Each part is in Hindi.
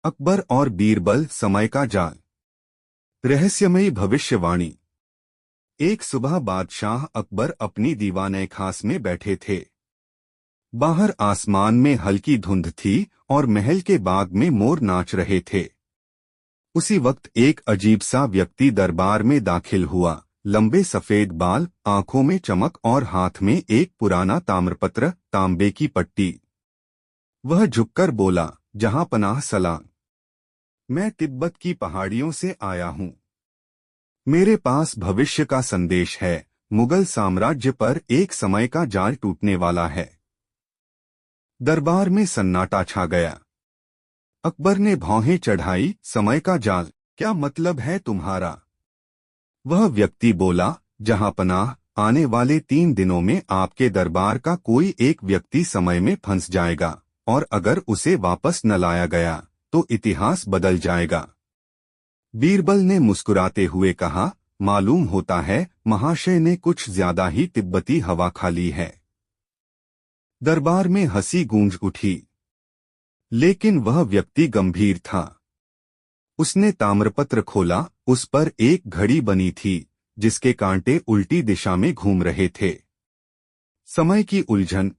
अकबर और बीरबल, समय का जाल। रहस्यमयी भविष्यवाणी। एक सुबह बादशाह अकबर अपनी दीवाने खास में बैठे थे। बाहर आसमान में हल्की धुंध थी और महल के बाग में मोर नाच रहे थे। उसी वक्त एक अजीब सा व्यक्ति दरबार में दाखिल हुआ। लंबे सफेद बाल, आंखों में चमक और हाथ में एक पुराना ताम्रपत्र, तांबे की पट्टी। वह झुककर बोला, जहां पनाह सलाम। मैं तिब्बत की पहाड़ियों से आया हूँ। मेरे पास भविष्य का संदेश है। मुगल साम्राज्य पर एक समय का जाल टूटने वाला है। दरबार में सन्नाटा छा गया। अकबर ने भौहें चढ़ाई। समय का जाल, क्या मतलब है तुम्हारा? वह व्यक्ति बोला, जहां पनाह, आने वाले 3 दिनों में आपके दरबार का कोई एक व्यक्ति समय में फंस जाएगा, और अगर उसे वापस न लाया गया तो इतिहास बदल जाएगा। बीरबल ने मुस्कुराते हुए कहा, मालूम होता है महाशय ने कुछ ज्यादा ही तिब्बती हवा खा ली है। दरबार में हंसी गूंज उठी, लेकिन वह व्यक्ति गंभीर था। उसने ताम्रपत्र खोला। उस पर एक घड़ी बनी थी, जिसके कांटे उल्टी दिशा में घूम रहे थे। समय की उलझन।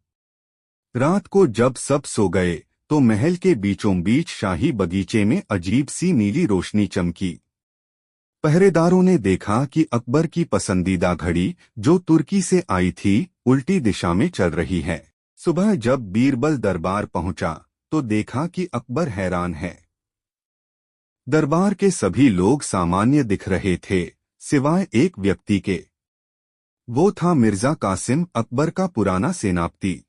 रात को जब सब सो गए तो महल के बीचों बीच शाही बगीचे में अजीब सी नीली रोशनी चमकी। पहरेदारों ने देखा कि अकबर की पसंदीदा घड़ी, जो तुर्की से आई थी, उल्टी दिशा में चल रही है। सुबह जब बीरबल दरबार पहुंचा तो देखा कि अकबर हैरान है। दरबार के सभी लोग सामान्य दिख रहे थे, सिवाय एक व्यक्ति के। वो था मिर्जा कासिम, अकबर का पुराना सेनापति।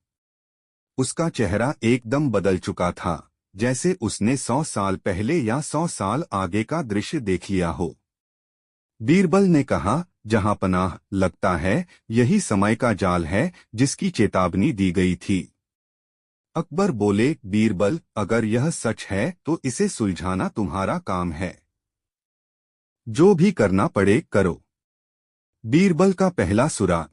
उसका चेहरा एकदम बदल चुका था, जैसे उसने 100 साल पहले या 100 साल आगे का दृश्य देख लिया हो। बीरबल ने कहा, जहां पनाह, लगता है यही समय का जाल है जिसकी चेतावनी दी गई थी। अकबर बोले, बीरबल, अगर यह सच है तो इसे सुलझाना तुम्हारा काम है। जो भी करना पड़े करो। बीरबल का पहला सुराग।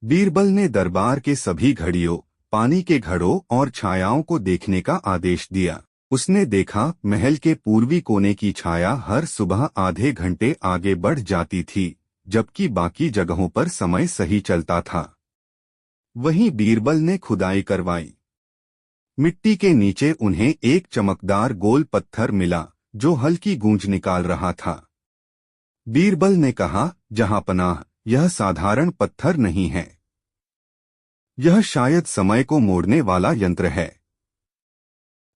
बीरबल ने दरबार के सभी घड़ियों, पानी के घड़ों और छायाओं को देखने का आदेश दिया। उसने देखा, महल के पूर्वी कोने की छाया हर सुबह आधे घंटे आगे बढ़ जाती थी, जबकि बाकी जगहों पर समय सही चलता था। वहीं बीरबल ने खुदाई करवाई। मिट्टी के नीचे उन्हें एक चमकदार गोल पत्थर मिला, जो हल्की गूंज निकाल रहा था। बीरबल ने कहा, जहां पनाह, यह साधारण पत्थर नहीं है। यह शायद समय को मोड़ने वाला यंत्र है।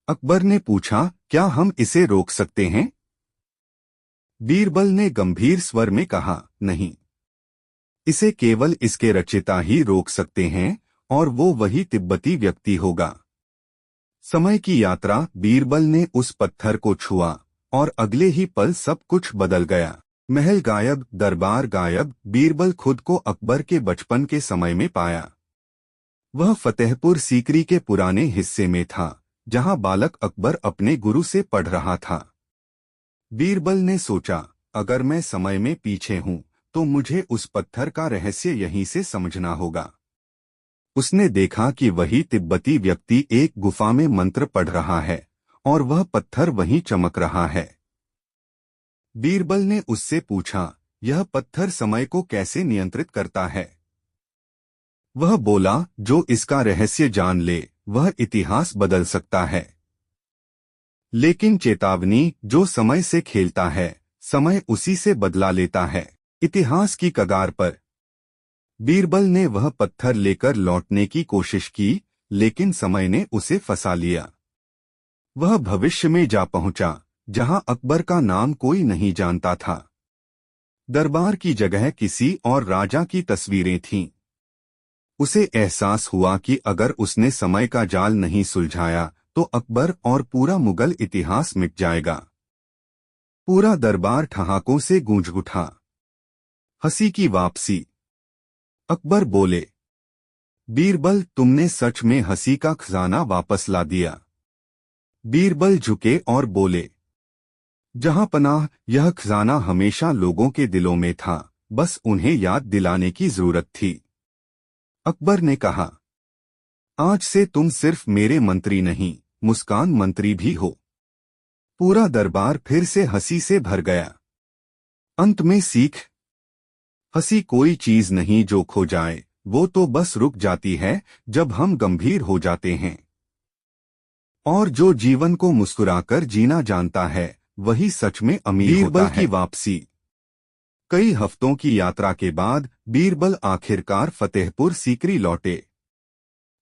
अकबर ने पूछा, क्या हम इसे रोक सकते हैं? बीरबल ने गंभीर स्वर में कहा, नहीं। इसे केवल इसके रचयिता ही रोक सकते हैं, और वो वही तिब्बती व्यक्ति होगा। समय की यात्रा। बीरबल ने उस पत्थर को छुआ, और अगले ही पल सब कुछ बदल गया। महल गायब, दरबार गायब। बीरबल खुद को अकबर के बचपन के समय में पाया। वह फतेहपुर सीकरी के पुराने हिस्से में था, जहां बालक अकबर अपने गुरु से पढ़ रहा था। बीरबल ने सोचा, अगर मैं समय में पीछे हूं तो मुझे उस पत्थर का रहस्य यहीं से समझना होगा। उसने देखा कि वही तिब्बती व्यक्ति एक गुफा में मंत्र पढ़ रहा है, और वह पत्थर वहीं चमक रहा है। बीरबल ने उससे पूछा, यह पत्थर समय को कैसे नियंत्रित करता है? वह बोला, जो इसका रहस्य जान ले वह इतिहास बदल सकता है। लेकिन चेतावनी, जो समय से खेलता है, समय उसी से बदला लेता है। इतिहास की कगार पर। बीरबल ने वह पत्थर लेकर लौटने की कोशिश की, लेकिन समय ने उसे फंसा लिया। वह भविष्य में जा पहुंचा, जहां अकबर का नाम कोई नहीं जानता था। दरबार की जगह किसी और राजा की तस्वीरें थीं। उसे एहसास हुआ कि अगर उसने समय का जाल नहीं सुलझाया तो अकबर और पूरा मुगल इतिहास मिट जाएगा। पूरा दरबार ठहाकों से गूंज उठा। हंसी की वापसी। अकबर बोले, बीरबल, तुमने सच में हंसी का खजाना वापस ला दिया। बीरबल झुके और बोले, जहां पनाह, यह खजाना हमेशा लोगों के दिलों में था, बस उन्हें याद दिलाने की जरूरत थी। अकबर ने कहा, आज से तुम सिर्फ मेरे मंत्री नहीं, मुस्कान मंत्री भी हो। पूरा दरबार फिर से हंसी से भर गया। अंत में सीख, हंसी कोई चीज नहीं जो खो जाए, वो तो बस रुक जाती है जब हम गंभीर हो जाते हैं। और जो जीवन को मुस्कुराकर जीना जानता है वही सच में अमीर होता है। बीरबल की वापसी। कई हफ्तों की यात्रा के बाद बीरबल आखिरकार फतेहपुर सीकरी लौटे।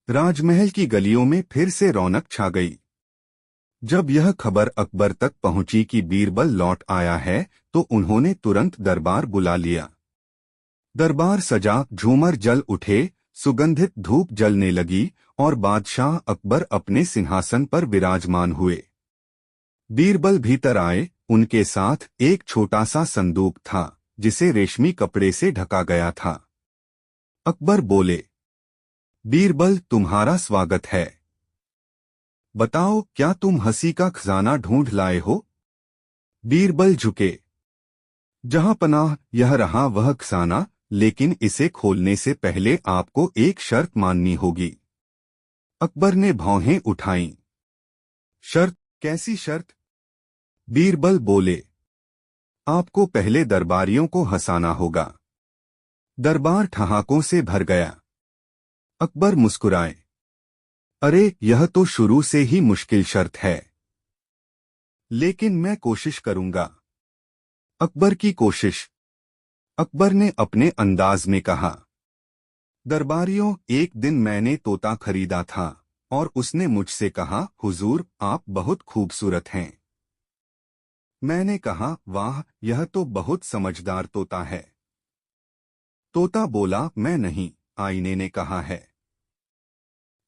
राजमहल की गलियों में फिर से रौनक छा गई। जब यह खबर अकबर तक पहुंची कि बीरबल लौट आया है तो उन्होंने तुरंत दरबार बुला लिया। दरबार सजा, झूमर जल उठे, सुगंधित धूप जलने लगी और बादशाह अकबर अपने सिंहासन पर विराजमान हुए। बीरबल भीतर आए। उनके साथ एक छोटा सा संदूक था जिसे रेशमी कपड़े से ढका गया था। अकबर बोले, बीरबल, तुम्हारा स्वागत है। बताओ, क्या तुम हंसी का खजाना ढूंढ लाए हो? बीरबल झुके। जहां पनाह, यह रहा वह खजाना, लेकिन इसे खोलने से पहले आपको एक शर्त माननी होगी। अकबर ने भौहें उठाईं। शर्त? कैसी शर्त? बीरबल बोले, आपको पहले दरबारियों को हंसाना होगा। दरबार ठहाकों से भर गया। अकबर मुस्कुराए। अरे, यह तो शुरू से ही मुश्किल शर्त है, लेकिन मैं कोशिश करूंगा। अकबर की कोशिश। अकबर ने अपने अंदाज में कहा, दरबारियों, एक दिन मैंने तोता खरीदा था और उसने मुझसे कहा, हुजूर, आप बहुत खूबसूरत हैं। मैंने कहा, वाह, यह तो बहुत समझदार तोता है। तोता बोला, मैं नहीं, आईने ने कहा है।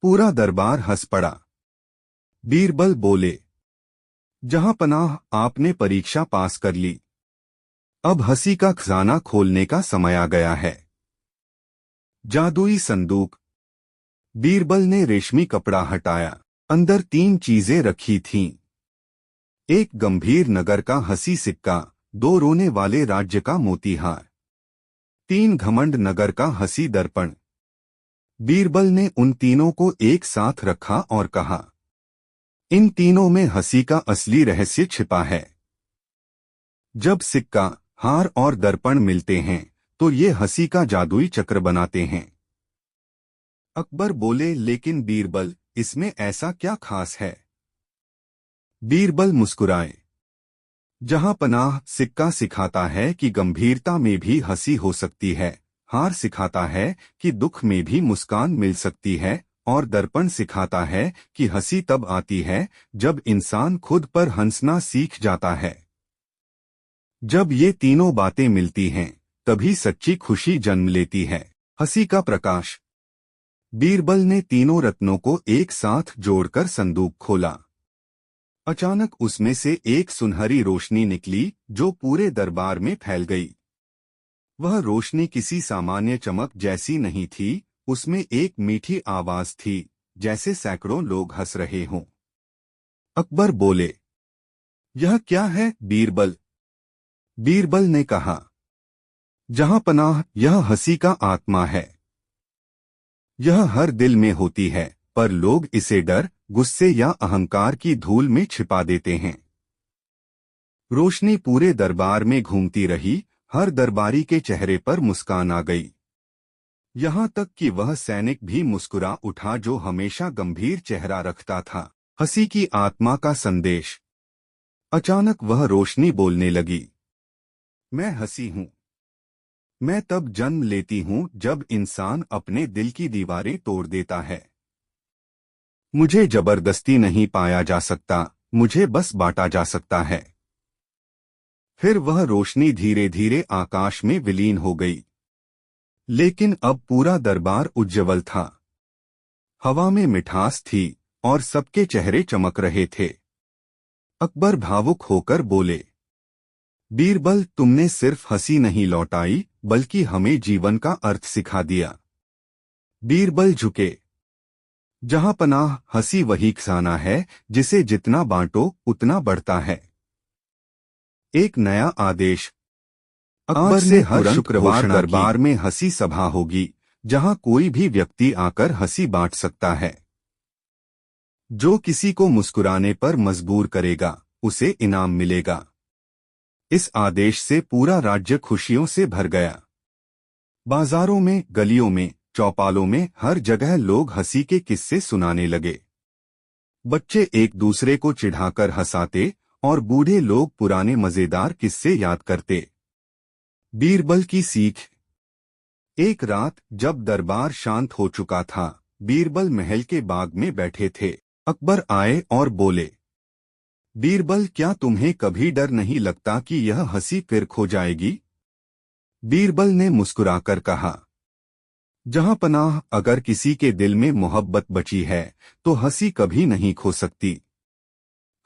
पूरा दरबार हंस पड़ा। बीरबल बोले, जहां पनाह, आपने परीक्षा पास कर ली। अब हंसी का खजाना खोलने का समय आ गया है। जादुई संदूक। बीरबल ने रेशमी कपड़ा हटाया। अंदर 3 चीजें रखी थीं। एक गंभीर नगर का हंसी सिक्का, 2 रोने वाले राज्य का मोतीहार, 3 घमंड नगर का हंसी दर्पण। बीरबल ने उन तीनों को एक साथ रखा और कहा, इन तीनों में हंसी का असली रहस्य छिपा है। जब सिक्का, हार और दर्पण मिलते हैं तो ये हंसी का जादुई चक्र बनाते हैं। अकबर बोले, लेकिन बीरबल, इसमें ऐसा क्या खास है? बीरबल मुस्कुराए। जहां पनाह, सिक्का सिखाता है कि गंभीरता में भी हंसी हो सकती है, हार सिखाता है कि दुख में भी मुस्कान मिल सकती है, और दर्पण सिखाता है कि हंसी तब आती है जब इंसान खुद पर हंसना सीख जाता है। जब ये तीनों बातें मिलती हैं तभी सच्ची खुशी जन्म लेती है। हंसी का प्रकाश। बीरबल ने तीनों रत्नों को एक साथ जोड़कर संदूक खोला। अचानक उसमें से एक सुनहरी रोशनी निकली जो पूरे दरबार में फैल गई। वह रोशनी किसी सामान्य चमक जैसी नहीं थी, उसमें एक मीठी आवाज थी, जैसे सैकड़ों लोग हंस रहे हों। अकबर बोले, यह क्या है बीरबल? बीरबल ने कहा, जहां पनाह, यह हंसी का आत्मा है। यह हर दिल में होती है, पर लोग इसे डर, गुस्से या अहंकार की धूल में छिपा देते हैं। रोशनी पूरे दरबार में घूमती रही, हर दरबारी के चेहरे पर मुस्कान आ गई। यहां तक कि वह सैनिक भी मुस्कुरा उठा जो हमेशा गंभीर चेहरा रखता था। हंसी की आत्मा का संदेश। अचानक वह रोशनी बोलने लगी, मैं हंसी हूं। मैं तब जन्म लेती हूं जब इंसान अपने दिल की दीवारें तोड़ देता है। मुझे जबरदस्ती नहीं पाया जा सकता, मुझे बस बांटा जा सकता है। फिर वह रोशनी धीरे धीरे आकाश में विलीन हो गई। लेकिन अब पूरा दरबार उज्ज्वल था। हवा में मिठास थी और सबके चेहरे चमक रहे थे। अकबर भावुक होकर बोले, बीरबल, तुमने सिर्फ हंसी नहीं लौटाई बल्कि हमें जीवन का अर्थ सिखा दिया। बीरबल झुके। जहां पनाह, हंसी वही खजाना है जिसे जितना बांटो उतना बढ़ता है। एक नया आदेश। अकबर से हर शुक्रवार दरबार में हंसी सभा होगी, जहां कोई भी व्यक्ति आकर हंसी बांट सकता है। जो किसी को मुस्कुराने पर मजबूर करेगा उसे इनाम मिलेगा। इस आदेश से पूरा राज्य खुशियों से भर गया। बाजारों में, गलियों में, चौपालों में हर जगह लोग हंसी के किस्से सुनाने लगे। बच्चे एक दूसरे को चिढ़ाकर हंसाते और बूढ़े लोग पुराने मजेदार किस्से याद करते। बीरबल की सीख। एक रात जब दरबार शांत हो चुका था, बीरबल महल के बाग में बैठे थे। अकबर आए और बोले, बीरबल, क्या तुम्हें कभी डर नहीं लगता कि यह हंसी फिर खो जाएगी? बीरबल ने मुस्कुराकर कहा, जहां पनाह, अगर किसी के दिल में मोहब्बत बची है तो हंसी कभी नहीं खो सकती।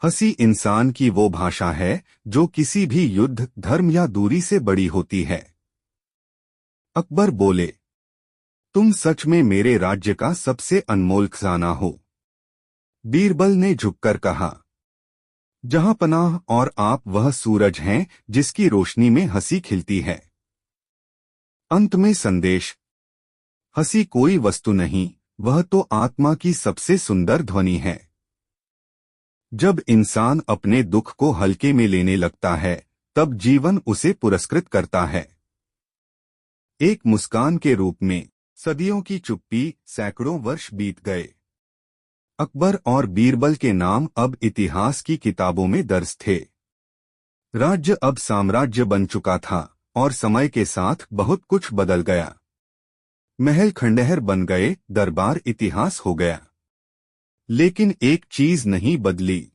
हंसी इंसान की वो भाषा है जो किसी भी युद्ध, धर्म या दूरी से बड़ी होती है। अकबर बोले, तुम सच में मेरे राज्य का सबसे अनमोल खजाना हो। बीरबल ने झुककर कहा, जहां पनाह, और आप वह सूरज हैं जिसकी रोशनी में हंसी खिलती है। अंत में संदेश। हंसी कोई वस्तु नहीं, वह तो आत्मा की सबसे सुंदर ध्वनि है। जब इंसान अपने दुख को हल्के में लेने लगता है, तब जीवन उसे पुरस्कृत करता है। एक मुस्कान के रूप में। सदियों की चुप्पी, सैकड़ों वर्ष बीत गए। अकबर और बीरबल के नाम अब इतिहास की किताबों में दर्ज थे। राज्य अब साम्राज्य बन चुका था और समय के साथ बहुत कुछ बदल गया। महल खंडहर बन गए, दरबार इतिहास हो गया। लेकिन एक चीज नहीं बदली।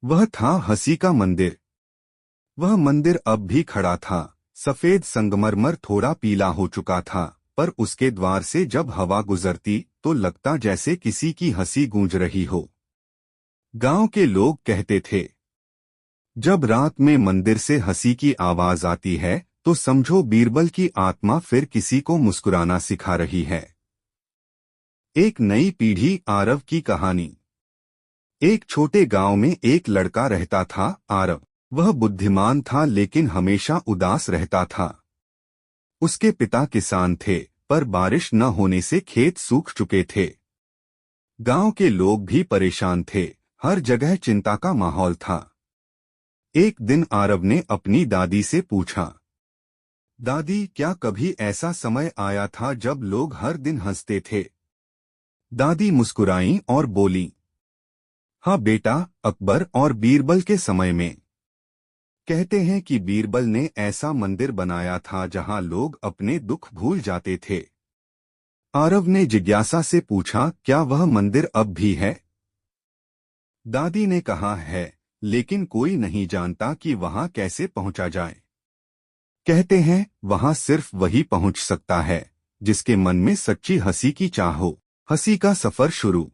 वह था हंसी का मंदिर। वह मंदिर अब भी खड़ा था। सफेद संगमरमर थोड़ा पीला हो चुका था, पर उसके द्वार से जब हवा गुजरती तो लगता जैसे किसी की हंसी गूंज रही हो। गांव के लोग कहते थे, जब रात में मंदिर से हंसी की आवाज आती है तो समझो बीरबल की आत्मा फिर किसी को मुस्कुराना सिखा रही है। एक नई पीढ़ी, आरव की कहानी। एक छोटे गांव में एक लड़का रहता था, आरव। वह बुद्धिमान था लेकिन हमेशा उदास रहता था। उसके पिता किसान थे, पर बारिश न होने से खेत सूख चुके थे। गांव के लोग भी परेशान थे, हर जगह चिंता का माहौल था। एक दिन आरव ने अपनी दादी से पूछा, दादी, क्या कभी ऐसा समय आया था जब लोग हर दिन हंसते थे? दादी मुस्कुराईं और बोली, हाँ बेटा, अकबर और बीरबल के समय में। कहते हैं कि बीरबल ने ऐसा मंदिर बनाया था जहां लोग अपने दुख भूल जाते थे। आरव ने जिज्ञासा से पूछा, क्या वह मंदिर अब भी है? दादी ने कहा, है, लेकिन कोई नहीं जानता कि वहां कैसे पहुंचा जाए। कहते हैं वहां सिर्फ वही पहुंच सकता है जिसके मन में सच्ची हंसी की चाह हो। हंसी का सफर शुरू।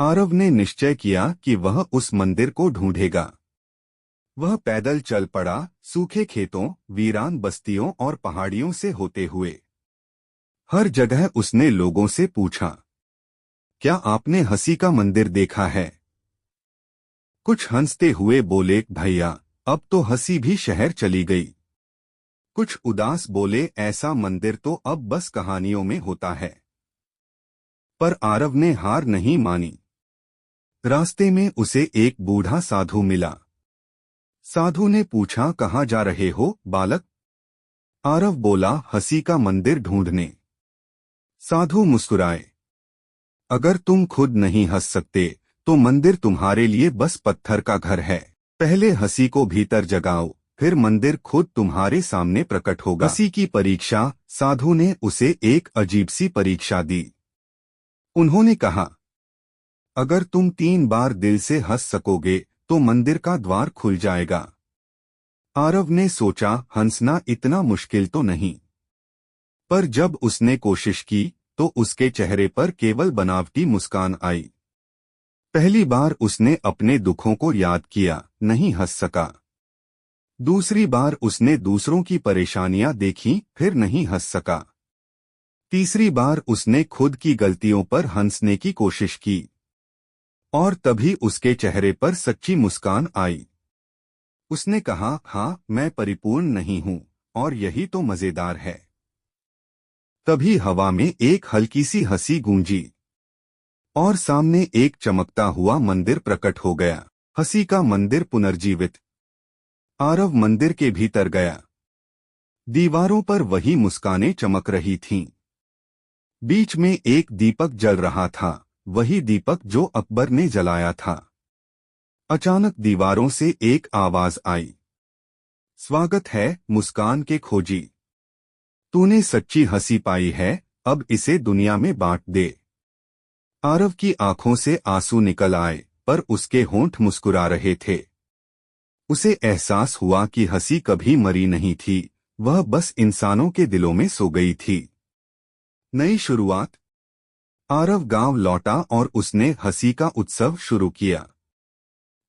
आरव ने निश्चय किया कि वह उस मंदिर को ढूंढेगा। वह पैदल चल पड़ा, सूखे खेतों, वीरान बस्तियों और पहाड़ियों से होते हुए। हर जगह उसने लोगों से पूछा, क्या आपने हंसी का मंदिर देखा है? कुछ हंसते हुए बोले, भैया, अब तो हंसी भी शहर चली गई। कुछ उदास बोले, ऐसा मंदिर तो अब बस कहानियों में होता है। पर आरव ने हार नहीं मानी। रास्ते में उसे एक बूढ़ा साधु मिला। साधु ने पूछा, कहाँ जा रहे हो बालक? आरव बोला, हंसी का मंदिर ढूंढने। साधु मुस्कुराए, अगर तुम खुद नहीं हंस सकते तो मंदिर तुम्हारे लिए बस पत्थर का घर है। पहले हंसी को भीतर जगाओ, फिर मंदिर खुद तुम्हारे सामने प्रकट होगा। हंसी की परीक्षा। साधु ने उसे एक अजीब सी परीक्षा दी। उन्होंने कहा, अगर तुम 3 बार दिल से हंस सकोगे तो मंदिर का द्वार खुल जाएगा। आरव ने सोचा, हंसना इतना मुश्किल तो नहीं। पर जब उसने कोशिश की तो उसके चेहरे पर केवल बनावटी मुस्कान आई। पहली बार उसने अपने दुखों को याद किया, नहीं हंस सका। दूसरी बार उसने दूसरों की परेशानियां देखीं, फिर नहीं हंस सका। तीसरी बार उसने खुद की गलतियों पर हंसने की कोशिश की, और तभी उसके चेहरे पर सच्ची मुस्कान आई। उसने कहा, हाँ, मैं परिपूर्ण नहीं हूं, और यही तो मजेदार है। तभी हवा में एक हल्की सी हंसी गूंजी, और सामने एक चमकता हुआ मंदिर प्रकट हो गया। हंसी का मंदिर पुनर्जीवित। आरव मंदिर के भीतर गया। दीवारों पर वही मुस्कानें चमक रही थीं। बीच में एक दीपक जल रहा था, वही दीपक जो अकबर ने जलाया था। अचानक दीवारों से एक आवाज आई। स्वागत है मुस्कान के खोजी। तूने सच्ची हंसी पाई है, अब इसे दुनिया में बांट दे। आरव की आंखों से आंसू निकल आए, पर उसके होंठ मुस्कुरा रहे थे। उसे एहसास हुआ कि हंसी कभी मरी नहीं थी, वह बस इंसानों के दिलों में सो गई थी। नई शुरुआत। आरव गांव लौटा और उसने हंसी का उत्सव शुरू किया।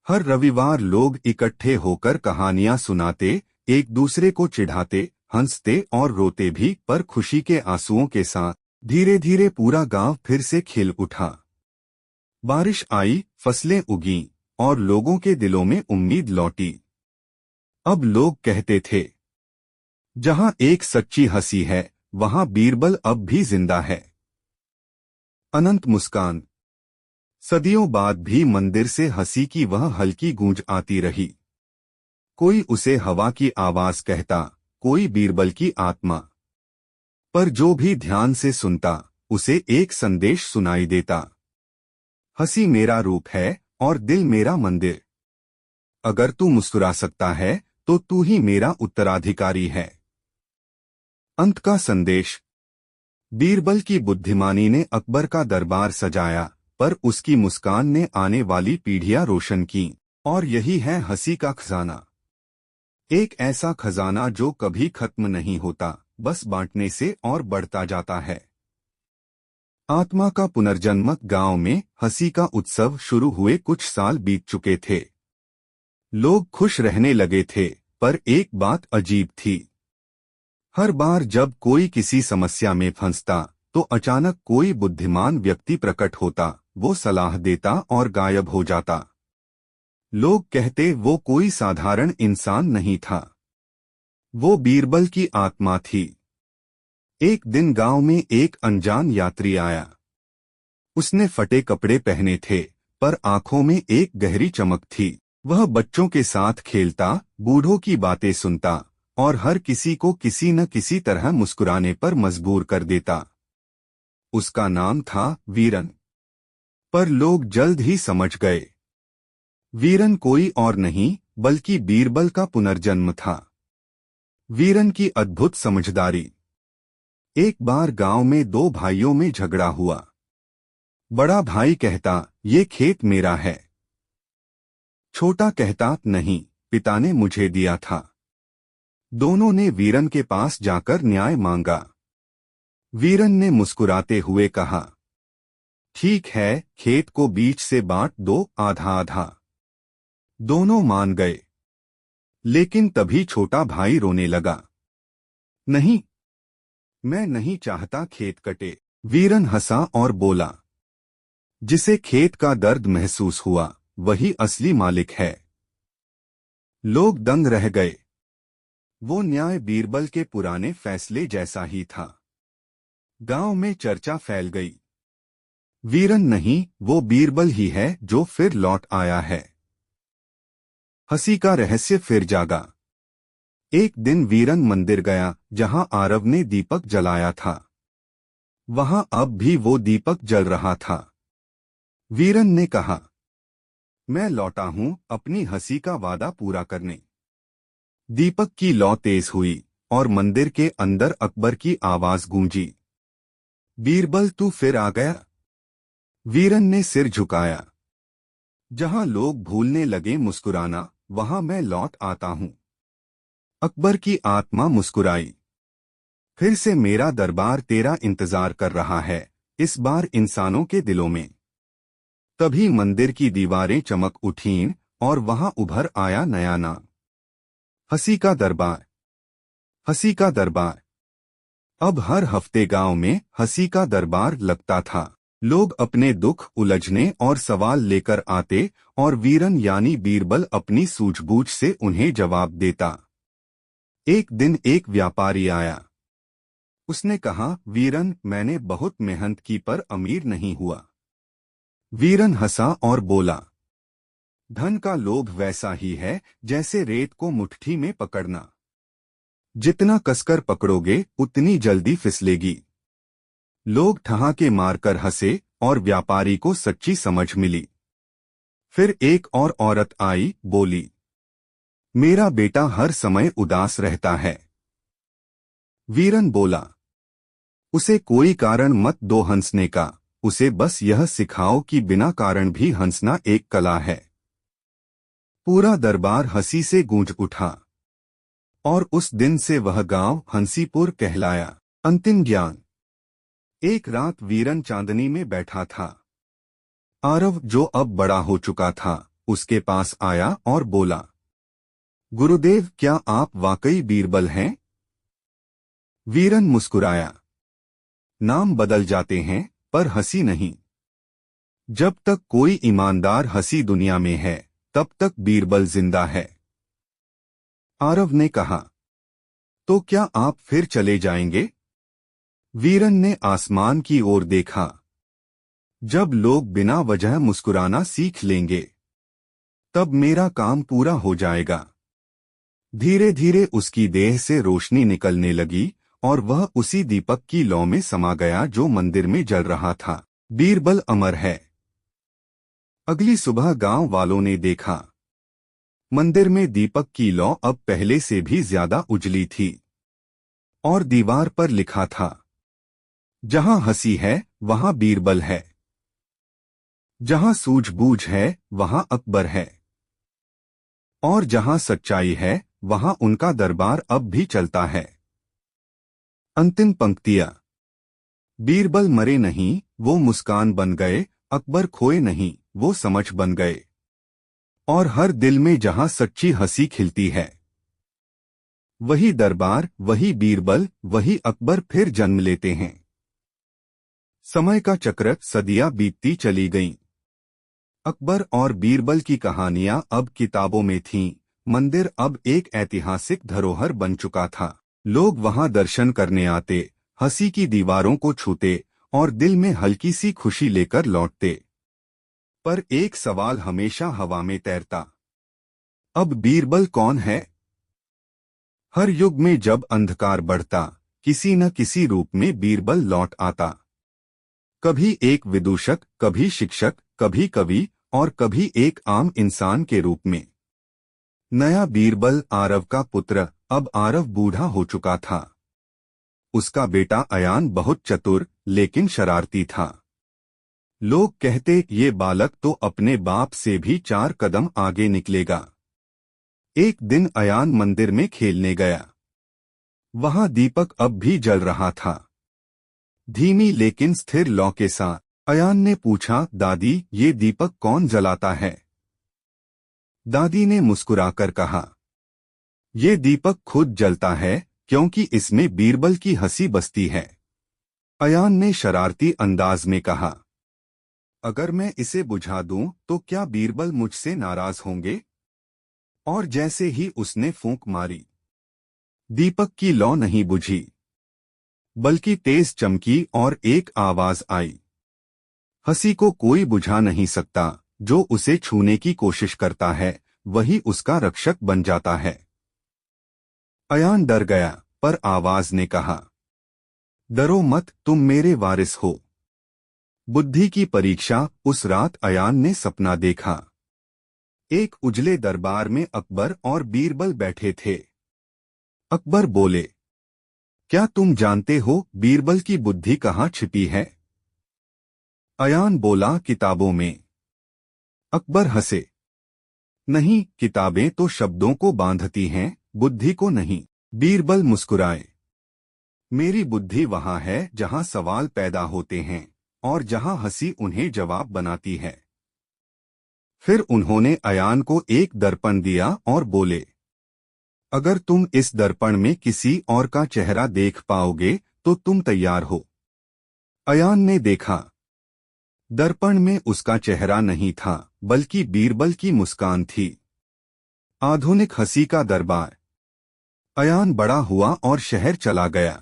हर रविवार लोग इकट्ठे होकर कहानियां सुनाते, एक दूसरे को चिढ़ाते, हंसते और रोते भी, पर खुशी के आंसुओं के साथ। धीरे धीरे पूरा गांव फिर से खिल उठा। बारिश आई, फसलें उगीं और लोगों के दिलों में उम्मीद लौटी। अब लोग कहते थे, जहां एक सच्ची हंसी है, वहां बीरबल अब भी जिंदा है। अनंत मुस्कान। सदियों बाद भी मंदिर से हंसी की वह हल्की गूंज आती रही। कोई उसे हवा की आवाज कहता, कोई बीरबल की आत्मा। पर जो भी ध्यान से सुनता, उसे एक संदेश सुनाई देता। हंसी मेरा रूप है और दिल मेरा मंदिर। अगर तू मुस्कुरा सकता है, तो तू ही मेरा उत्तराधिकारी है। अंत का संदेश। बीरबल की बुद्धिमानी ने अकबर का दरबार सजाया, पर उसकी मुस्कान ने आने वाली पीढ़ियां रोशन की। और यही है हंसी का खजाना। एक ऐसा खजाना जो कभी खत्म नहीं होता, बस बांटने से और बढ़ता जाता है। आत्मा का पुनर्जन्म। गांव में हंसी का उत्सव शुरू हुए कुछ साल बीत चुके थे। लोग खुश रहने लगे थे, पर एक बात अजीब थी। हर बार जब कोई किसी समस्या में फंसता, तो अचानक कोई बुद्धिमान व्यक्ति प्रकट होता, वो सलाह देता और गायब हो जाता। लोग कहते वो कोई साधारण इंसान नहीं था, वो बीरबल की आत्मा थी। एक दिन गांव में एक अनजान यात्री आया। उसने फटे कपड़े पहने थे, पर आंखों में एक गहरी चमक थी। वह बच्चों के साथ खेलता, बूढ़ों की बातें सुनता और हर किसी को किसी न किसी तरह मुस्कुराने पर मजबूर कर देता। उसका नाम था वीरन। पर लोग जल्द ही समझ गए, वीरन कोई और नहीं, बल्कि बीरबल का पुनर्जन्म था। वीरन की अद्भुत समझदारी। एक बार गांव में दो भाइयों में झगड़ा हुआ। बड़ा भाई कहता, ये खेत मेरा है। छोटा कहता, नहीं, पिता ने मुझे दिया था। दोनों ने वीरन के पास जाकर न्याय मांगा। वीरन ने मुस्कुराते हुए कहा, ठीक है, खेत को बीच से बांट दो, आधा आधा। दोनों मान गए। लेकिन तभी छोटा भाई रोने लगा। नहीं, मैं नहीं चाहता खेत कटे। वीरन हंसा और बोला, जिसे खेत का दर्द महसूस हुआ, वही असली मालिक है। लोग दंग रह गए। वो न्याय बीरबल के पुराने फैसले जैसा ही था। गांव में चर्चा फैल गई। वीरन नहीं, वो बीरबल ही है जो फिर लौट आया है। हंसी का रहस्य फिर जागा। एक दिन वीरन मंदिर गया, जहां आरव ने दीपक जलाया था। वहां अब भी वो दीपक जल रहा था। वीरन ने कहा, मैं लौटा हूं अपनी हंसी का वादा पूरा करने। दीपक की लौ तेज हुई और मंदिर के अंदर अकबर की आवाज गूंजी, बीरबल तू फिर आ गया। वीरन ने सिर झुकाया। जहां लोग भूलने लगे मुस्कुराना, वहां मैं लौट आता हूं। अकबर की आत्मा मुस्कुराई, फिर से मेरा दरबार तेरा इंतजार कर रहा है, इस बार इंसानों के दिलों में। तभी मंदिर की दीवारें चमक उठीं और वहां उभर आया नया नाम, हंसी का दरबार। हंसी का दरबार। अब हर हफ्ते गांव में हंसी का दरबार लगता था। लोग अपने दुख, उलझने और सवाल लेकर आते और वीरन यानी बीरबल अपनी सूझबूझ से उन्हें जवाब देता। एक दिन एक व्यापारी आया। उसने कहा, वीरन, मैंने बहुत मेहनत की पर अमीर नहीं हुआ। वीरन हंसा और बोला, धन का लोभ वैसा ही है जैसे रेत को मुट्ठी में पकड़ना। जितना कसकर पकड़ोगे उतनी जल्दी फिसलेगी। लोग ठहाके मारकर हंसे और व्यापारी को सच्ची समझ मिली। फिर एक और औरत आई, बोली, मेरा बेटा हर समय उदास रहता है। वीरन बोला, उसे कोई कारण मत दो हंसने का, उसे बस यह सिखाओ कि बिना कारण भी हंसना एक कला है। पूरा दरबार हंसी से गूंज उठा और उस दिन से वह गांव हंसीपुर कहलाया। अंतिम ज्ञान। एक रात वीरन चांदनी में बैठा था। आरव, जो अब बड़ा हो चुका था, उसके पास आया और बोला, गुरुदेव, क्या आप वाकई बीरबल हैं? वीरन मुस्कुराया, नाम बदल जाते हैं पर हंसी नहीं। जब तक कोई ईमानदार हंसी दुनिया में है तब तक बीरबल जिंदा है। आरव ने कहा, तो क्या आप फिर चले जाएंगे? वीरन ने आसमान की ओर देखा। जब लोग बिना वजह मुस्कुराना सीख लेंगे तब मेरा काम पूरा हो जाएगा। धीरे धीरे उसकी देह से रोशनी निकलने लगी और वह उसी दीपक की लौ में समा गया जो मंदिर में जल रहा था। बीरबल अमर है। अगली सुबह गांव वालों ने देखा, मंदिर में दीपक की लौ अब पहले से भी ज्यादा उजली थी और दीवार पर लिखा था, जहां हंसी है वहां बीरबल है, जहां सूझबूझ है वहां अकबर है, और जहां सच्चाई है वहां उनका दरबार अब भी चलता है। अंतिम पंक्तियां। बीरबल मरे नहीं, वो मुस्कान बन गए, अकबर खोए नहीं, वो समझ बन गए, और हर दिल में जहां सच्ची हंसी खिलती है वही दरबार, वही बीरबल, वही अकबर फिर जन्म लेते हैं। समय का चक्र, सदियां बीतती चली गईं। अकबर और बीरबल की कहानियां अब किताबों में थीं। मंदिर अब एक ऐतिहासिक धरोहर बन चुका था। लोग वहां दर्शन करने आते, हंसी की दीवारों को छूते और दिल में हल्की सी खुशी लेकर लौटते। पर एक सवाल हमेशा हवा में तैरता, अब बीरबल कौन है? हर युग में जब अंधकार बढ़ता, किसी न किसी रूप में बीरबल लौट आता। कभी एक विदूषक, कभी शिक्षक, कभी कवि और कभी एक आम इंसान के रूप में। नया बीरबल आरव का पुत्र। अब आरव बूढ़ा हो चुका था। उसका बेटा अयान बहुत चतुर लेकिन शरारती था। लोग कहते, ये बालक तो अपने बाप से भी 4 कदम आगे निकलेगा। एक दिन अयान मंदिर में खेलने गया। वहां दीपक अब भी जल रहा था, धीमी लेकिन स्थिर लौ के साथ। अयान ने पूछा, दादी, ये दीपक कौन जलाता है? दादी ने मुस्कुराकर कहा, ये दीपक खुद जलता है क्योंकि इसमें बीरबल की हंसी बसती है। अयान ने शरारती अंदाज में कहा, अगर मैं इसे बुझा दूं तो क्या बीरबल मुझसे नाराज होंगे? और जैसे ही उसने फूंक मारी, दीपक की लौ नहीं बुझी बल्कि तेज चमकी और एक आवाज आई, हंसी को कोई बुझा नहीं सकता, जो उसे छूने की कोशिश करता है वही उसका रक्षक बन जाता है। अयान डर गया, पर आवाज ने कहा, डरो मत, तुम मेरे वारिस हो। बुद्धि की परीक्षा। उस रात अयान ने सपना देखा। एक उजले दरबार में अकबर और बीरबल बैठे थे। अकबर बोले, क्या तुम जानते हो बीरबल की बुद्धि कहाँ छिपी है? अयान बोला, किताबों में। अकबर हंसे, नहीं, किताबें तो शब्दों को बांधती हैं, बुद्धि को नहीं। बीरबल मुस्कुराए, मेरी बुद्धि वहां है जहां सवाल पैदा होते हैं और जहां हंसी उन्हें जवाब बनाती है। फिर उन्होंने अयान को एक दर्पण दिया और बोले, अगर तुम इस दर्पण में किसी और का चेहरा देख पाओगे तो तुम तैयार हो। अयान ने देखा, दर्पण में उसका चेहरा नहीं था बल्कि बीरबल की मुस्कान थी। आधुनिक हंसी का दरबार। अयान बड़ा हुआ और शहर चला गया।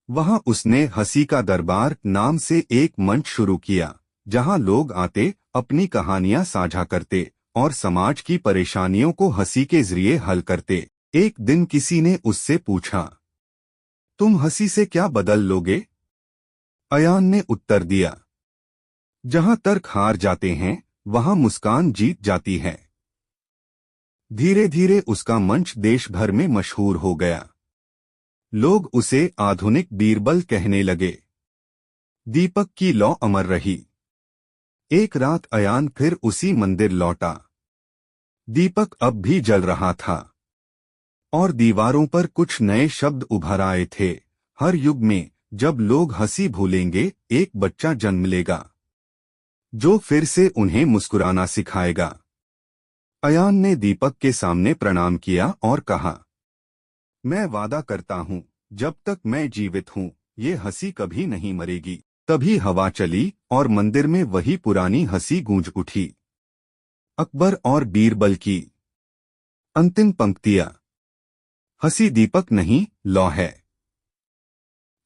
वहां उसने हंसी का दरबार नाम से एक मंच शुरू किया, जहां लोग आते, अपनी कहानियां साझा करते और समाज की परेशानियों को हंसी के जरिए हल करते। एक दिन किसी ने उससे पूछा, तुम हंसी से क्या बदल लोगे? अयान ने उत्तर दिया, जहां तर्क हार जाते हैं वहां मुस्कान जीत जाती है। धीरे धीरे उसका मंच देश भर में मशहूर हो गया। लोग उसे आधुनिक बीरबल कहने लगे। दीपक की लौ अमर रही। एक रात अयान फिर उसी मंदिर लौटा। दीपक अब भी जल रहा था और दीवारों पर कुछ नए शब्द उभर आए थे। हर युग में जब लोग हंसी भूलेंगे, एक बच्चा जन्म लेगा जो फिर से उन्हें मुस्कुराना सिखाएगा। अयान ने दीपक के सामने प्रणाम किया और कहा, मैं वादा करता हूँ, जब तक मैं जीवित हूँ ये हंसी कभी नहीं मरेगी। तभी हवा चली और मंदिर में वही पुरानी हंसी गूंज उठी। अकबर और बीरबल की अंतिम पंक्तियां। हंसी दीपक नहीं, लौ है।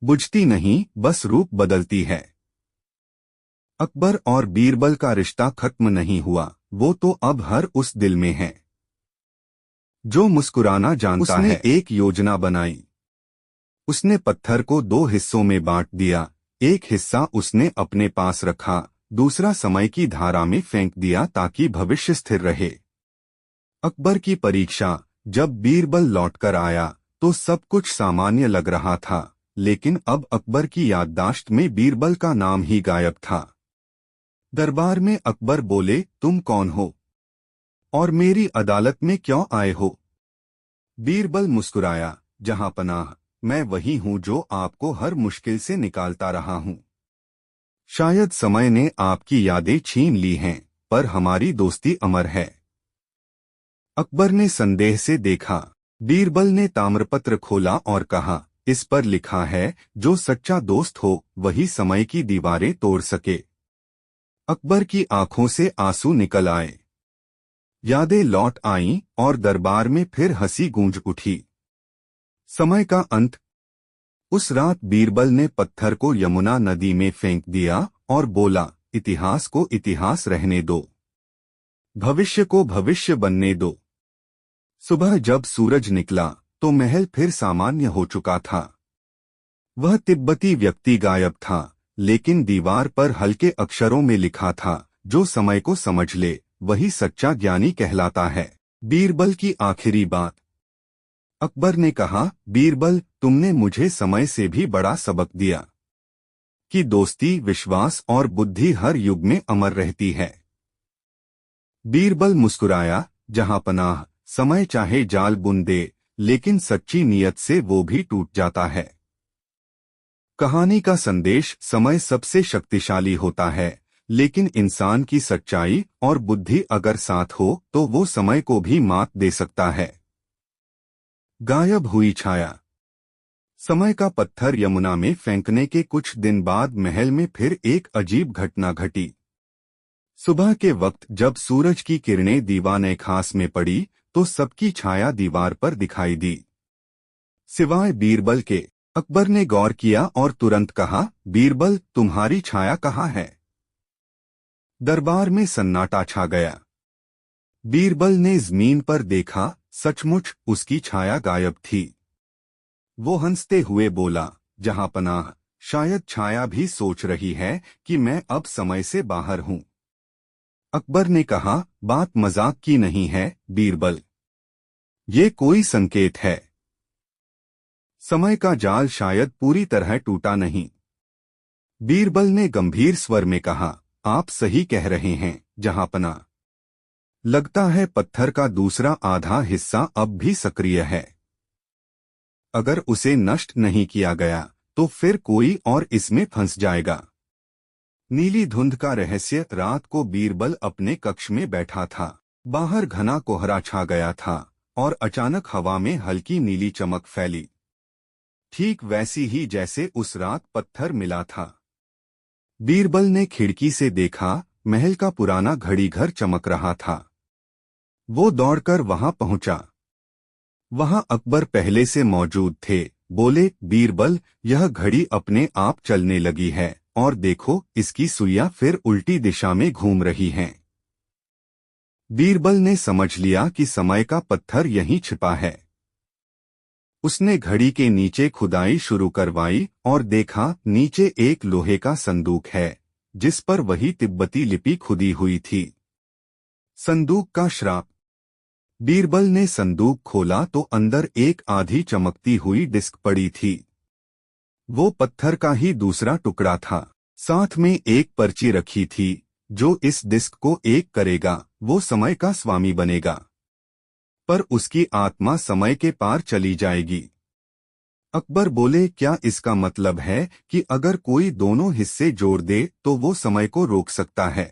बुझती नहीं, बस रूप बदलती है। अकबर और बीरबल का रिश्ता खत्म नहीं हुआ, वो तो अब हर उस दिल में है जो मुस्कुराना जानता है। उसने एक योजना बनाई। उसने पत्थर को दो हिस्सों में बांट दिया। एक हिस्सा उसने अपने पास रखा, दूसरा समय की धारा में फेंक दिया ताकि भविष्य स्थिर रहे। अकबर की परीक्षा। जब बीरबल लौटकर आया तो सब कुछ सामान्य लग रहा था, लेकिन अब अकबर की याददाश्त में बीरबल का नाम ही गायब था। दरबार में अकबर बोले, तुम कौन हो और मेरी अदालत में क्यों आए हो? बीरबल मुस्कुराया, जहां पनाह, मैं वही हूं जो आपको हर मुश्किल से निकालता रहा हूं। शायद समय ने आपकी यादें छीन ली हैं, पर हमारी दोस्ती अमर है। अकबर ने संदेह से देखा। बीरबल ने ताम्रपत्र खोला और कहा, इस पर लिखा है, जो सच्चा दोस्त हो वही समय की दीवारें तोड़ सके। अकबर की आंखों से आंसू निकल आए। यादें लौट आईं और दरबार में फिर हंसी गूंज उठी। समय का अंत। उस रात बीरबल ने पत्थर को यमुना नदी में फेंक दिया और बोला, इतिहास को इतिहास रहने दो, भविष्य को भविष्य बनने दो। सुबह जब सूरज निकला तो महल फिर सामान्य हो चुका था। वह तिब्बती व्यक्ति गायब था, लेकिन दीवार पर हल्के अक्षरों में लिखा था, जो समय को समझ ले वही सच्चा ज्ञानी कहलाता है। बीरबल की आखिरी बात। अकबर ने कहा, बीरबल, तुमने मुझे समय से भी बड़ा सबक दिया कि दोस्ती, विश्वास और बुद्धि हर युग में अमर रहती है। बीरबल मुस्कुराया, जहां पनाह, समय चाहे जाल बुन दे, लेकिन सच्ची नीयत से वो भी टूट जाता है। कहानी का संदेश, समय सबसे शक्तिशाली होता है, लेकिन इंसान की सच्चाई और बुद्धि अगर साथ हो तो वो समय को भी मात दे सकता है। गायब हुई छाया। समय का पत्थर यमुना में फेंकने के कुछ दिन बाद महल में फिर एक अजीब घटना घटी। सुबह के वक्त जब सूरज की किरणें दीवाने खास में पड़ी तो सबकी छाया दीवार पर दिखाई दी, सिवाय बीरबल के। अकबर ने गौर किया और तुरंत कहा, बीरबल, तुम्हारी छाया कहाँ है? दरबार में सन्नाटा छा गया। बीरबल ने जमीन पर देखा, सचमुच उसकी छाया गायब थी। वो हंसते हुए बोला, जहां पनाह, शायद छाया भी सोच रही है कि मैं अब समय से बाहर हूं। अकबर ने कहा, बात मजाक की नहीं है बीरबल, ये कोई संकेत है। समय का जाल शायद पूरी तरह टूटा नहीं। बीरबल ने गंभीर स्वर में कहा, आप सही कह रहे हैं जहांपना। लगता है पत्थर का दूसरा आधा हिस्सा अब भी सक्रिय है। अगर उसे नष्ट नहीं किया गया तो फिर कोई और इसमें फंस जाएगा। नीली धुंध का रहस्य। रात को बीरबल अपने कक्ष में बैठा था। बाहर घना कोहरा छा गया था और अचानक हवा में हल्की नीली चमक फैली, ठीक वैसी ही जैसे उस रात पत्थर मिला था। बीरबल ने खिड़की से देखा, महल का पुराना घड़ीघर चमक रहा था। वो दौड़कर वहां पहुंचा। वहां अकबर पहले से मौजूद थे। बोले, बीरबल, यह घड़ी अपने आप चलने लगी है और देखो, इसकी सुइयां फिर उल्टी दिशा में घूम रही हैं। बीरबल ने समझ लिया कि समय का पत्थर यहीं छिपा है। उसने घड़ी के नीचे खुदाई शुरू करवाई और देखा नीचे एक लोहे का संदूक है जिस पर वही तिब्बती लिपि खुदी हुई थी। संदूक का श्राप। बीरबल ने संदूक खोला तो अंदर एक आधी चमकती हुई डिस्क पड़ी थी। वो पत्थर का ही दूसरा टुकड़ा था। साथ में एक पर्ची रखी थी, जो इस डिस्क को एक करेगा वो समय का स्वामी बनेगा, पर उसकी आत्मा समय के पार चली जाएगी। अकबर बोले, क्या इसका मतलब है कि अगर कोई दोनों हिस्से जोड़ दे तो वो समय को रोक सकता है?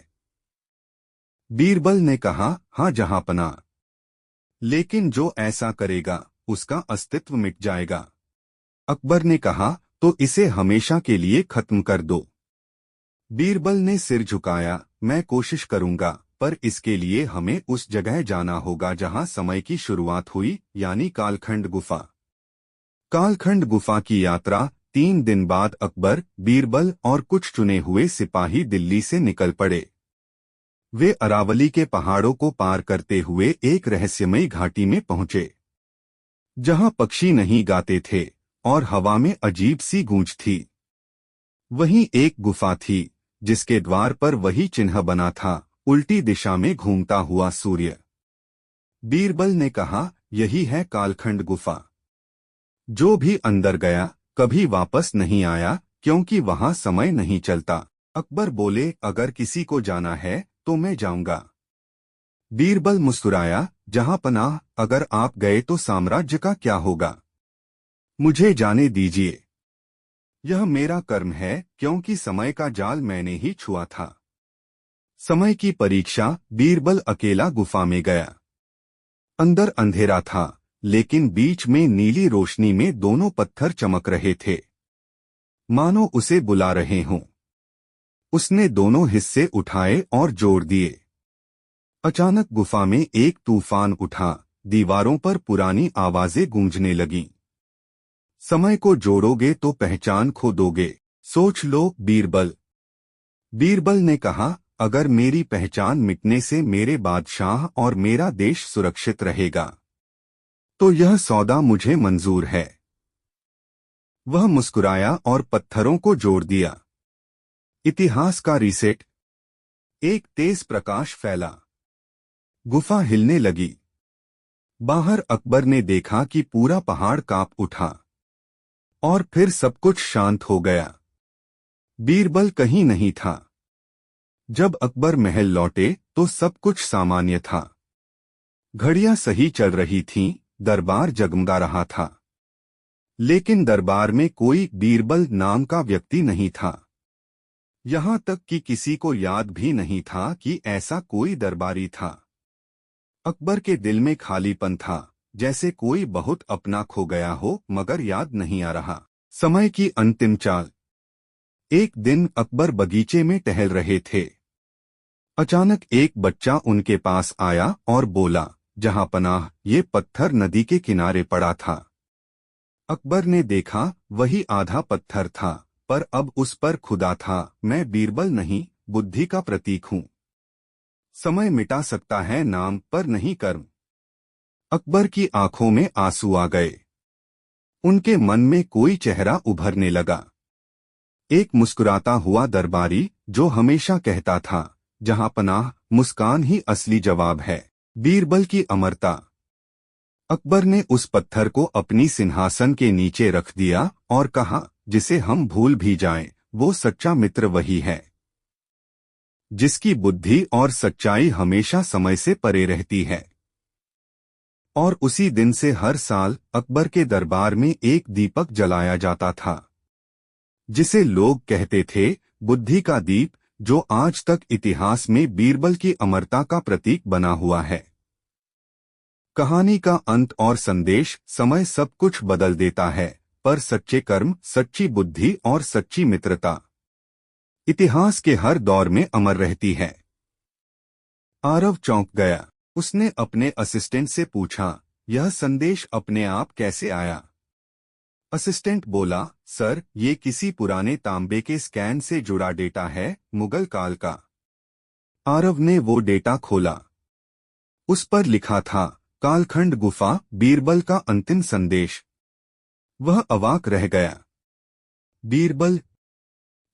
बीरबल ने कहा, हाँ जहांपना, लेकिन जो ऐसा करेगा उसका अस्तित्व मिट जाएगा। अकबर ने कहा, तो इसे हमेशा के लिए खत्म कर दो। बीरबल ने सिर झुकाया, मैं कोशिश करूंगा, पर इसके लिए हमें उस जगह जाना होगा जहां समय की शुरुआत हुई, यानी कालखंड गुफा। कालखंड गुफा की यात्रा 3 दिन बाद अकबर, बीरबल और कुछ चुने हुए सिपाही दिल्ली से निकल पड़े। वे अरावली के पहाड़ों को पार करते हुए एक रहस्यमयी घाटी में पहुंचे, जहां पक्षी नहीं गाते थे और हवा में अजीब सी गूंज थी। वहीं एक गुफा थी जिसके द्वार पर वही चिन्ह बना था, उल्टी दिशा में घूमता हुआ सूर्य। बीरबल ने कहा, यही है कालखंड गुफा। जो भी अंदर गया कभी वापस नहीं आया, क्योंकि वहां समय नहीं चलता। अकबर बोले, अगर किसी को जाना है तो मैं जाऊंगा। बीरबल मुस्कुराया, जहांपनाह, अगर आप गए तो साम्राज्य का क्या होगा? मुझे जाने दीजिए। यह मेरा कर्म है, क्योंकि समय का जाल मैंने ही छुआ था। समय की परीक्षा। बीरबल अकेला गुफा में गया। अंदर अंधेरा था, लेकिन बीच में नीली रोशनी में दोनों पत्थर चमक रहे थे, मानो उसे बुला रहे हों। उसने दोनों हिस्से उठाए और जोड़ दिए। अचानक गुफा में एक तूफान उठा, दीवारों पर पुरानी आवाजें गूंजने लगीं। समय को जोड़ोगे तो पहचान खो दोगे, सोच लो बीरबल। बीरबल ने कहा, अगर मेरी पहचान मिटने से मेरे बादशाह और मेरा देश सुरक्षित रहेगा तो यह सौदा मुझे मंजूर है। वह मुस्कुराया और पत्थरों को जोड़ दिया। इतिहास का रीसेट। एक तेज प्रकाश फैला, गुफा हिलने लगी। बाहर अकबर ने देखा कि पूरा पहाड़ कांप उठा और फिर सब कुछ शांत हो गया। बीरबल कहीं नहीं था। जब अकबर महल लौटे तो सब कुछ सामान्य था। घड़ियां सही चल रही थीं, दरबार जगमगा रहा था, लेकिन दरबार में कोई बीरबल नाम का व्यक्ति नहीं था। यहां तक कि किसी को याद भी नहीं था कि ऐसा कोई दरबारी था। अकबर के दिल में खालीपन था, जैसे कोई बहुत अपना खो गया हो मगर याद नहीं आ रहा। समय की अंतिम चाल। एक दिन अकबर बगीचे में टहल रहे थे। अचानक एक बच्चा उनके पास आया और बोला, जहांपनाह, ये पत्थर नदी के किनारे पड़ा था। अकबर ने देखा, वही आधा पत्थर था, पर अब उस पर खुदा था, मैं बीरबल नहीं, बुद्धि का प्रतीक हूं। समय मिटा सकता है नाम, पर नहीं कर्म। अकबर की आंखों में आंसू आ गए। उनके मन में कोई चेहरा उभरने लगा। एक मुस्कुराता हुआ दरबारी, जो हमेशा कहता था, जहांपनाह, मुस्कान ही असली जवाब है। बीरबल की अमरता। अकबर ने उस पत्थर को अपनी सिंहासन के नीचे रख दिया और कहा, जिसे हम भूल भी जाएं, वो सच्चा मित्र वही है जिसकी बुद्धि और सच्चाई हमेशा समय से परे रहती है। और उसी दिन से हर साल अकबर के दरबार में एक दीपक जलाया जाता था, जिसे लोग कहते थे, बुद्धि का दीप, जो आज तक इतिहास में बीरबल की अमरता का प्रतीक बना हुआ है। कहानी का अंत और संदेश। समय सब कुछ बदल देता है, पर सच्चे कर्म, सच्ची बुद्धि और सच्ची मित्रता इतिहास के हर दौर में अमर रहती है। आरव चौंक गया। उसने अपने असिस्टेंट से पूछा, यह संदेश अपने आप कैसे आया? असिस्टेंट बोला, सर, ये किसी पुराने तांबे के स्कैन से जुड़ा डेटा है, मुगल काल का। आरव ने वो डेटा खोला। उस पर लिखा था, कालखंड गुफा, बीरबल का अंतिम संदेश। वह अवाक रह गया। बीरबल?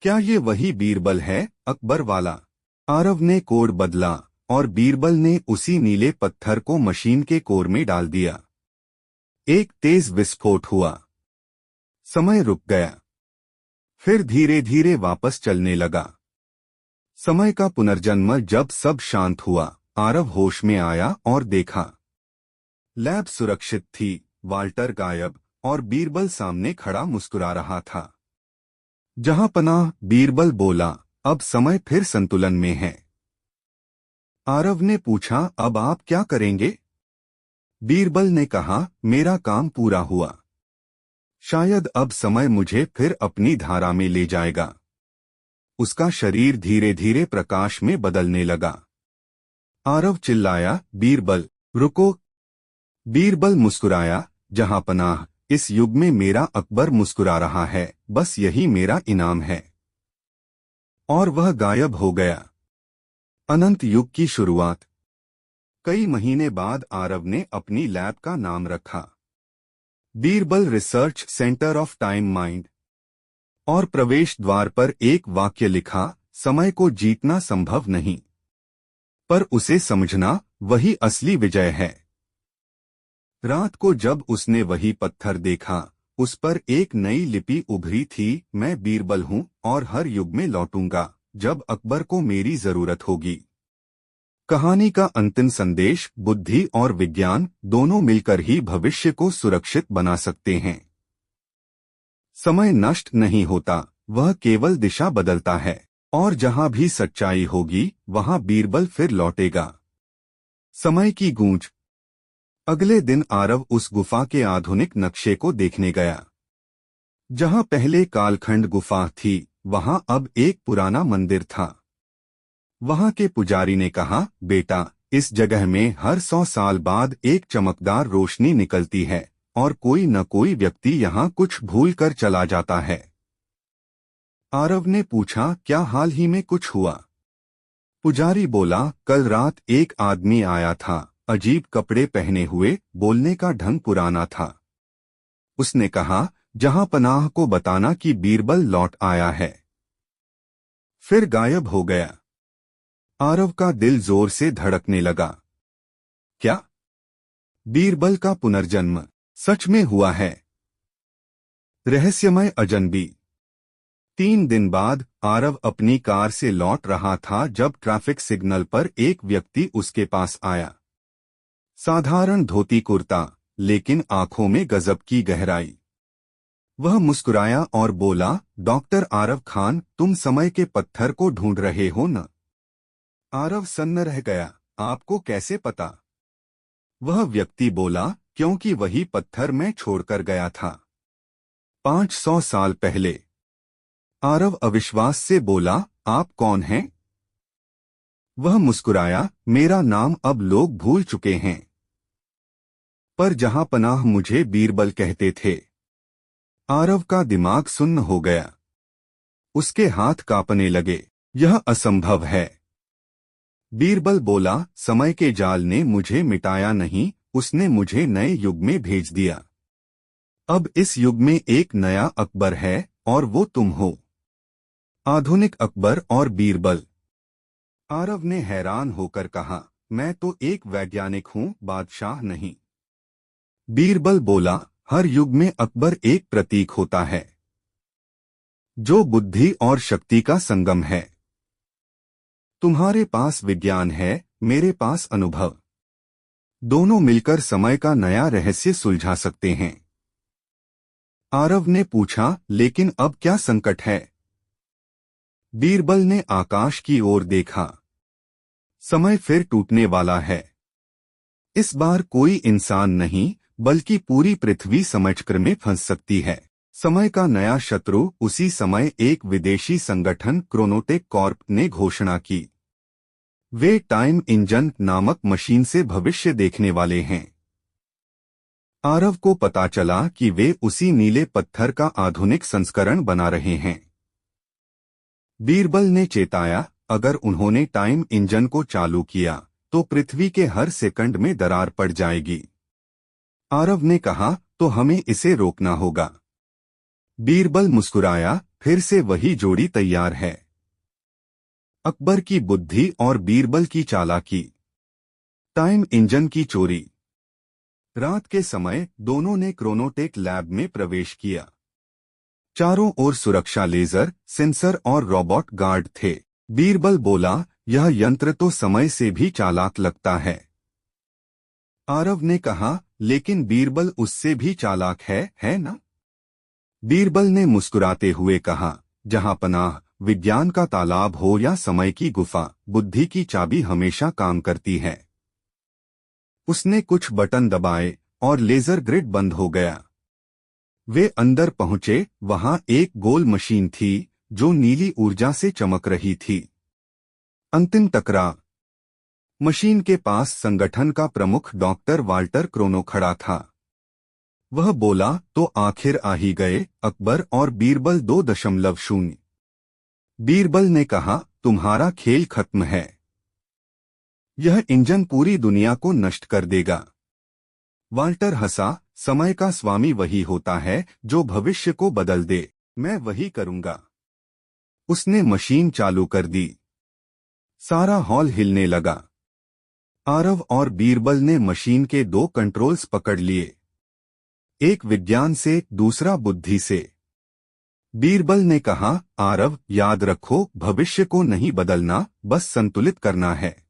क्या ये वही बीरबल है, अकबर वाला? आरव ने कोड बदला और बीरबल ने उसी नीले पत्थर को मशीन के कोर में डाल दिया। एक तेज विस्फोट हुआ। समय रुक गया, फिर धीरे धीरे वापस चलने लगा। समय का पुनर्जन्म। जब सब शांत हुआ, आरव होश में आया और देखा, लैब सुरक्षित थी, वाल्टर गायब और बीरबल सामने खड़ा मुस्कुरा रहा था। जहां पनाह, बीरबल बोला, अब समय फिर संतुलन में है। आरव ने पूछा, अब आप क्या करेंगे? बीरबल ने कहा, मेरा काम पूरा हुआ। शायद अब समय मुझे फिर अपनी धारा में ले जाएगा। उसका शरीर धीरे धीरे प्रकाश में बदलने लगा। आरव चिल्लाया, बीरबल रुको। बीरबल मुस्कुराया, जहां पनाह, इस युग में मेरा अकबर मुस्कुरा रहा है, बस यही मेरा इनाम है। और वह गायब हो गया। अनंत युग की शुरुआत। कई महीने बाद आरव ने अपनी लैब का नाम रखा, Birbal research centre of time mind, और प्रवेश द्वार पर एक वाक्य लिखा, समय को जीतना संभव नहीं, पर उसे समझना वही असली विजय है। रात को जब उसने वही पत्थर देखा, उस पर एक नई लिपि उभरी थी, मैं बीरबल हूं और हर युग में लौटूंगा जब अकबर को मेरी जरूरत होगी। कहानी का अंतिम संदेश, बुद्धि और विज्ञान दोनों मिलकर ही भविष्य को सुरक्षित बना सकते हैं। समय नष्ट नहीं होता, वह केवल दिशा बदलता है, और जहां भी सच्चाई होगी वहां बीरबल फिर लौटेगा। समय की गूंज। अगले दिन आरव उस गुफा के आधुनिक नक्शे को देखने गया। जहां पहले कालखंड गुफा थी, वहां अब एक पुराना मंदिर था। वहां के पुजारी ने कहा, बेटा, इस जगह में हर 100 साल बाद एक चमकदार रोशनी निकलती है और कोई न कोई व्यक्ति यहाँ कुछ भूल कर चला जाता है। आरव ने पूछा, क्या हाल ही में कुछ हुआ? पुजारी बोला, कल रात एक आदमी आया था, अजीब कपड़े पहने हुए, बोलने का ढंग पुराना था। उसने कहा, जहां पनाह को बताना कि बीरबल लौट आया है। फिर गायब हो गया। आरव का दिल जोर से धड़कने लगा। क्या बीरबल का पुनर्जन्म सच में हुआ है? रहस्यमय अजनबी। 3 दिन बाद आरव अपनी कार से लौट रहा था जब ट्रैफिक सिग्नल पर एक व्यक्ति उसके पास आया। साधारण धोती कुर्ता, लेकिन आंखों में गजब की गहराई। वह मुस्कुराया और बोला, डॉक्टर आरव खान, तुम समय के पत्थर को ढूंढ रहे हो न? आरव सन्न रह गया, आपको कैसे पता? वह व्यक्ति बोला, क्योंकि वही पत्थर मैं छोड़कर गया था 500 साल पहले। आरव अविश्वास से बोला, आप कौन हैं? वह मुस्कुराया, मेरा नाम अब लोग भूल चुके हैं, पर जहां पनाह मुझे बीरबल कहते थे। आरव का दिमाग सुन्न हो गया। उसके हाथ कांपने लगे। यह असंभव है। बीरबल बोला, समय के जाल ने मुझे मिटाया नहीं, उसने मुझे नए युग में भेज दिया। अब इस युग में एक नया अकबर है और वो तुम हो। आधुनिक अकबर और बीरबल। आरव ने हैरान होकर कहा, मैं तो एक वैज्ञानिक हूं, बादशाह नहीं। बीरबल बोला, हर युग में अकबर एक प्रतीक होता है, जो बुद्धि और शक्ति का संगम है। तुम्हारे पास विज्ञान है, मेरे पास अनुभव। दोनों मिलकर समय का नया रहस्य सुलझा सकते हैं। आरव ने पूछा, लेकिन अब क्या संकट है? बीरबल ने आकाश की ओर देखा। समय फिर टूटने वाला है। इस बार कोई इंसान नहीं, बल्कि पूरी पृथ्वी समझकर में फंस सकती है। समय का नया शत्रु। उसी समय एक विदेशी संगठन क्रोनोटेक कॉर्प ने घोषणा की। वे टाइम इंजन नामक मशीन से भविष्य देखने वाले हैं। आरव को पता चला कि वे उसी नीले पत्थर का आधुनिक संस्करण बना रहे हैं। बीरबल ने चेताया, अगर उन्होंने टाइम इंजन को चालू किया तो पृथ्वी के हर सेकंड में दरार पड़ जाएगी। आरव ने कहा, तो हमें इसे रोकना होगा। बीरबल मुस्कुराया, फिर से वही जोड़ी तैयार है। अकबर की बुद्धि और बीरबल की चालाकी। टाइम इंजन की चोरी। रात के समय दोनों ने क्रोनोटेक लैब में प्रवेश किया। चारों ओर सुरक्षा लेजर, सेंसर और रोबोट गार्ड थे। बीरबल बोला, यह यंत्र तो समय से भी चालाक लगता है। आरव ने कहा, लेकिन बीरबल उससे भी चालाक है ना? बीरबल ने मुस्कुराते हुए कहा, जहां पनाह विज्ञान का तालाब हो या समय की गुफा, बुद्धि की चाबी हमेशा काम करती है। उसने कुछ बटन दबाए और लेजर ग्रिड बंद हो गया। वे अंदर पहुंचे। वहां एक गोल मशीन थी जो नीली ऊर्जा से चमक रही थी। अंतिम टकराव। मशीन के पास संगठन का प्रमुख डॉक्टर वाल्टर क्रोनो खड़ा था। वह बोला, तो आखिर आ ही गए अकबर और बीरबल 2.0। बीरबल ने कहा, तुम्हारा खेल खत्म है। यह इंजन पूरी दुनिया को नष्ट कर देगा। वाल्टर हंसा, समय का स्वामी वही होता है जो भविष्य को बदल दे। मैं वही करूंगा। उसने मशीन चालू कर दी। सारा हॉल हिलने लगा। आरव और बीरबल ने मशीन के 2 कंट्रोल्स पकड़ लिए, एक विज्ञान से, दूसरा बुद्धि से। बीरबल ने कहा, आरव, याद रखो, भविष्य को नहीं बदलना, बस संतुलित करना है।